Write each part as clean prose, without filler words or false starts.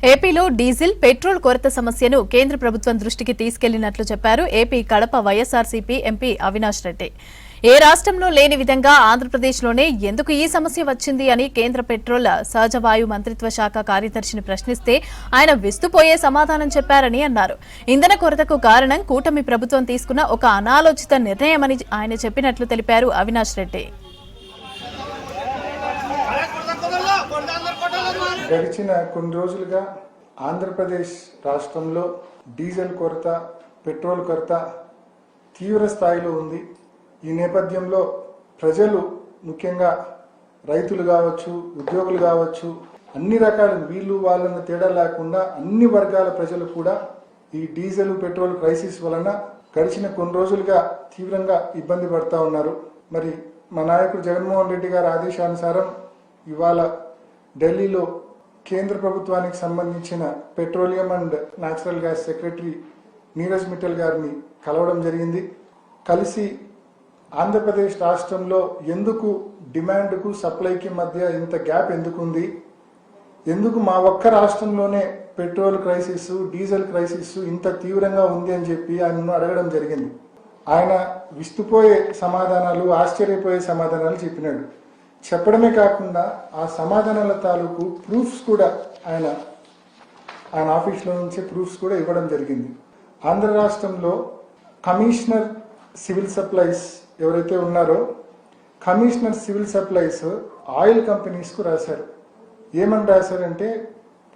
ఏపీలో diesel petrol కొరత సమస్యను కేంద్ర ప్రభుత్వం దృష్టికి తీసుకెళ్లినట్లు చెప్పారు ఏపీ కడప వైఎస్ఆర్సీపీ ఎంపీ అవినాష్ రెడ్డి. ఏ రాష్ట్రంలో లేని విధంగా ఆంధ్రప్రదేశ్లోనే ఎందుకు ఈ సమస్య వచ్చింది అని కేంద్ర పెట్రోల్ సహజ వాయు మంత్రిత్వ శాఖ కార్యదర్శిని ప్రశ్నిస్తే ఆయన విస్తుపోయే సమాధానం చెప్పారని అన్నారు. ఇంధన కొరతకు కారణం కూటమి ప్రభుత్వం తీసుకున్న ఒక అనాలోచిత నిర్ణయమని ఆయన చెప్పినట్లు తెలిపారు అవినాష్ రెడ్డి. గడిచిన కొన్ని రోజులుగా ఆంధ్రప్రదేశ్ రాష్ట్రంలో డీజిల్ కొరత, పెట్రోల్ కొరత తీవ్ర స్థాయిలో ఉంది. ఈ నేపథ్యంలో ప్రజలు, ముఖ్యంగా రైతులు కావచ్చు, ఉద్యోగులు కావచ్చు, అన్ని రకాల వీళ్ళు వాళ్ళని తేడా లేకుండా అన్ని వర్గాల ప్రజలు కూడా ఈ డీజిల్ పెట్రోల్ క్రైసిస్ వలన గడిచిన కొన్ని రోజులుగా తీవ్రంగా ఇబ్బంది పడుతూ ఉన్నారు. మరి మా నాయకుడు జగన్మోహన్ రెడ్డి గారి ఆదేశానుసారం ఇవాళ ఢిల్లీలో కేంద్ర ప్రభుత్వానికి సంబంధించిన petroleum and natural gas secretary Neeraj Mittal గారిని కలవడం జరిగింది. కలిసి ఆంధ్రప్రదేశ్ రాష్ట్రంలో ఎందుకు డిమాండ్కు సప్లైకి మధ్య ఇంత గ్యాప్ ఎందుకుంది, ఎందుకు మా ఒక్క రాష్ట్రంలోనే పెట్రోల్ క్రైసిస్, డీజిల్ క్రైసిస్ ఇంత తీవ్రంగా ఉంది అని చెప్పి ఆయనను అడగడం జరిగింది. ఆయన విస్తుపోయే సమాధానాలు, ఆశ్చర్యపోయే సమాధానాలు చెప్పినాడు. చెప్పడమే కాకుండా ఆ సమాధానాల తాలూకు ప్రూఫ్స్ కూడా ఆయన ఆఫీస్లో నుంచి ప్రూఫ్స్ కూడా ఇవ్వడం జరిగింది. ఆంధ్ర రాష్ట్రంలో కమిషనర్ సివిల్ సప్లైస్ ఎవరైతే ఉన్నారో, కమిషనర్ సివిల్ సప్లైస్ ఆయిల్ కంపెనీస్కు రాశారు. ఏమని రాశారంటే,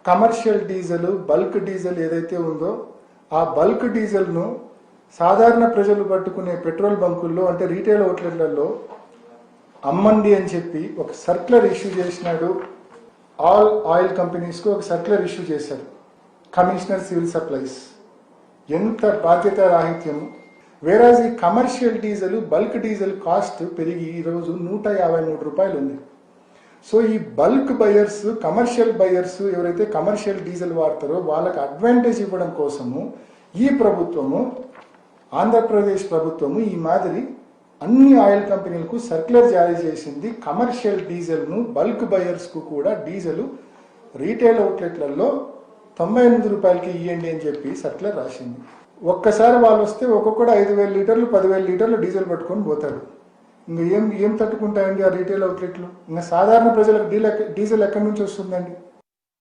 కమర్షియల్ డీజిల్, బల్క్ డీజిల్ ఏదైతే ఉందో ఆ బల్క్ డీజిల్ను సాధారణ ప్రజలు పట్టుకునే పెట్రోల్ బంకుల్లో, అంటే రీటైల్ అవుట్లెట్లలో అమ్మండి అని చెప్పి ఒక సర్క్యులర్ ఇష్యూ చేసినాడు. ఆల్ ఆయిల్ కంపెనీస్కు ఒక సర్క్యులర్ ఇష్యూ చేశారు కమిషనర్ సివిల్ సప్లైస్. ఎంత బాధ్యత రాహిత్యము! వేరాజ్ ఈ commercial diesel, bulk diesel cost పెరిగి ఈరోజు 153 రూపాయలు ఉంది. సో ఈ బల్క్ బయర్స్, కమర్షియల్ బయర్స్ ఎవరైతే కమర్షియల్ డీజిల్ వాడతారో వాళ్ళకి అడ్వాంటేజ్ ఇవ్వడం కోసము ఈ ప్రభుత్వము, ఆంధ్రప్రదేశ్ ప్రభుత్వము ఈ మాదిరి అన్ని ఆయిల్ కంపెనీలకు సర్క్యులర్ జారీ చేసింది. కమర్షియల్ డీజిల్ను బల్క్ బయర్స్కు కూడా డీజిల్ రీటైల్ అవుట్లెట్లలో 98 రూపాయలకి ఇవ్వండి అని చెప్పి సర్క్యులర్ రాసింది. ఒక్కసారి వాళ్ళు వస్తే ఒక్కొక్కడు 5,000 లీటర్లు 10,000 లీటర్లు డీజిల్ పట్టుకొని పోతాడు. ఇంకా ఏం తట్టుకుంటాయండి ఆ రీటైల్ అవుట్లెట్లు? ఇంకా సాధారణ ప్రజలకు డీజిల్ ఎక్కడి నుంచి వస్తుందండి?